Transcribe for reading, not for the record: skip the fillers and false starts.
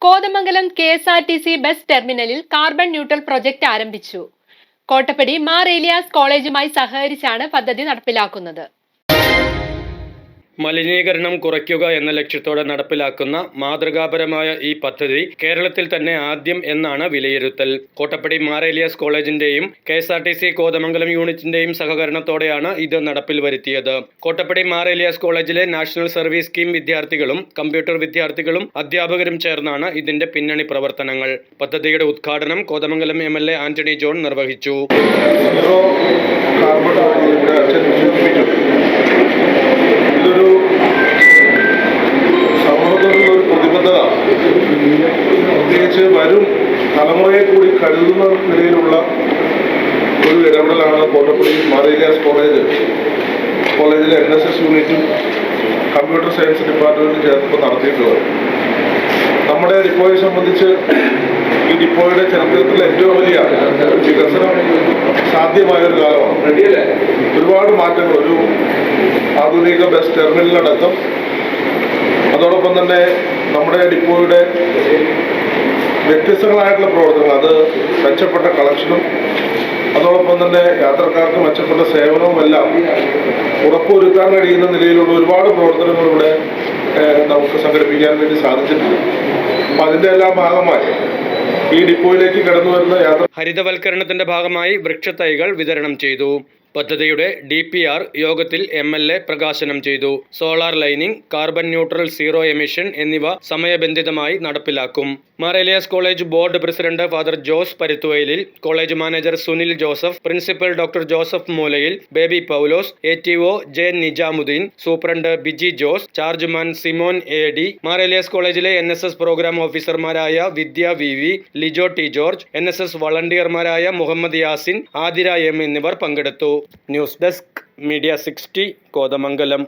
Kothamangalam KSRTC bus ടെർമിനലിൽ carbon neutral project ആരംഭിച്ചു. കോട്ടപ്പടി മാർ ഏലിയാസ് കോളേജുമായി സഹകരിച്ചാണ് പദ്ധതി നടപ്പിലാക്കുന്നത്. മലിനീകരണം കുറയ്ക്കുക എന്ന ലക്ഷ്യത്തോടെ നടപ്പിലാക്കുന്ന മാതൃകാപരമായ ഈ പദ്ധതി കേരളത്തിൽ തന്നെ ആദ്യം എന്നാണ് വിലയിരുത്തൽ. കോട്ടപ്പടി മാർ ഏലിയാസ് കോളേജിന്റെയും KSRTC കോതമംഗലം യൂണിറ്റിന്റെയും സഹകരണത്തോടെയാണ് ഇത് നടപ്പിൽ വരുത്തിയത്. കോട്ടപ്പടി മാർ ഏലിയാസ് കോളേജിലെ നാഷണൽ സർവീസ് സ്കീം വിദ്യാർത്ഥികളും കമ്പ്യൂട്ടർ വിദ്യാർത്ഥികളും അധ്യാപകരും ചേർന്നാണ് ഇതിന്റെ പിന്നണി പ്രവർത്തനങ്ങൾ. പദ്ധതിയുടെ ഉദ്ഘാടനം കോതമംഗലം MLA ആന്റണി ജോൺ നിർവഹിച്ചു. ഇതൊരു സമൂഹത്തിലുള്ള ഒരു പ്രതിബദ്ധത, പ്രത്യേകിച്ച് വരും തലമുറയെ കൂടി കരുതുന്ന നിലയിലുള്ള ഒരു ഇടപെടലാണ് കോട്ടപ്പടി മാർ ഏലിയാസ് കോളേജിലെ NSS യൂണിറ്റും കമ്പ്യൂട്ടർ സയൻസ് ഡിപ്പാർട്ട്മെന്റും ചേർത്ത് നടത്തിയിട്ടുള്ളത്. നമ്മുടെ ഡിപ്പോയെ സംബന്ധിച്ച് ഈ ഡിപ്പോയുടെ ചരിത്രത്തിലെ ഏറ്റവും വലിയ വികസനം സാധ്യമായ ഒരു കാലമാണ്. ഒരുപാട് മാറ്റങ്ങൾ, ഒരു ആധുനിക ബസ് ടെർമിനലടക്കം, അതോടൊപ്പം തന്നെ നമ്മുടെ ഡിപ്പോയുടെ വ്യത്യസ്തങ്ങളായിട്ടുള്ള പ്രവർത്തനങ്ങൾ, അത് മെച്ചപ്പെട്ട കളക്ഷനും അതോടൊപ്പം തന്നെ യാത്രക്കാർക്ക് മെച്ചപ്പെട്ട സേവനവും എല്ലാം ഉറപ്പുവരുത്താൻ കഴിയുന്ന നിലയിലുള്ള ഒരുപാട് പ്രവർത്തനങ്ങൾ ഇവിടെ നമുക്ക് സംഘടിപ്പിക്കാൻ വേണ്ടി സാധിച്ചിട്ടുണ്ട്. അപ്പം അതിൻ്റെ എല്ലാം ഭാഗമായി ഈ ഡിപ്പോയിലേക്ക് കടന്നു വരുന്ന യാത്ര ഹരിതവൽക്കരണത്തിന്റെ ഭാഗമായി വൃക്ഷത്തൈകൾ വിതരണം ചെയ്തു. പദ്ധതിയുടെ DPR യോഗത്തിൽ MLA പ്രകാശനം ചെയ്തു. Solar lining, carbon neutral zero emission എന്നിവ സമയബന്ധിതമായി നടപ്പിലാക്കും. Mar Elias college board president father Jose Paruthuvayalil, college manager Sunil Joseph, principal doctor Joseph Moolayil, Baby Paulose, ATO J Nijamudheen, superintendent Biji Jose, chargeman Simon AD, Mar Elias കോളേജിലെ NSS പ്രോഗ്രാം ഓഫീസർമാരായ Vidya VV, Lijo T George, NSS വളണ്ടിയർമാരായ മുഹമ്മദ് യാസിൻ, ആതിര M എന്നിവർ പങ്കെടുത്തു. News desk media 60 Kothamangalam.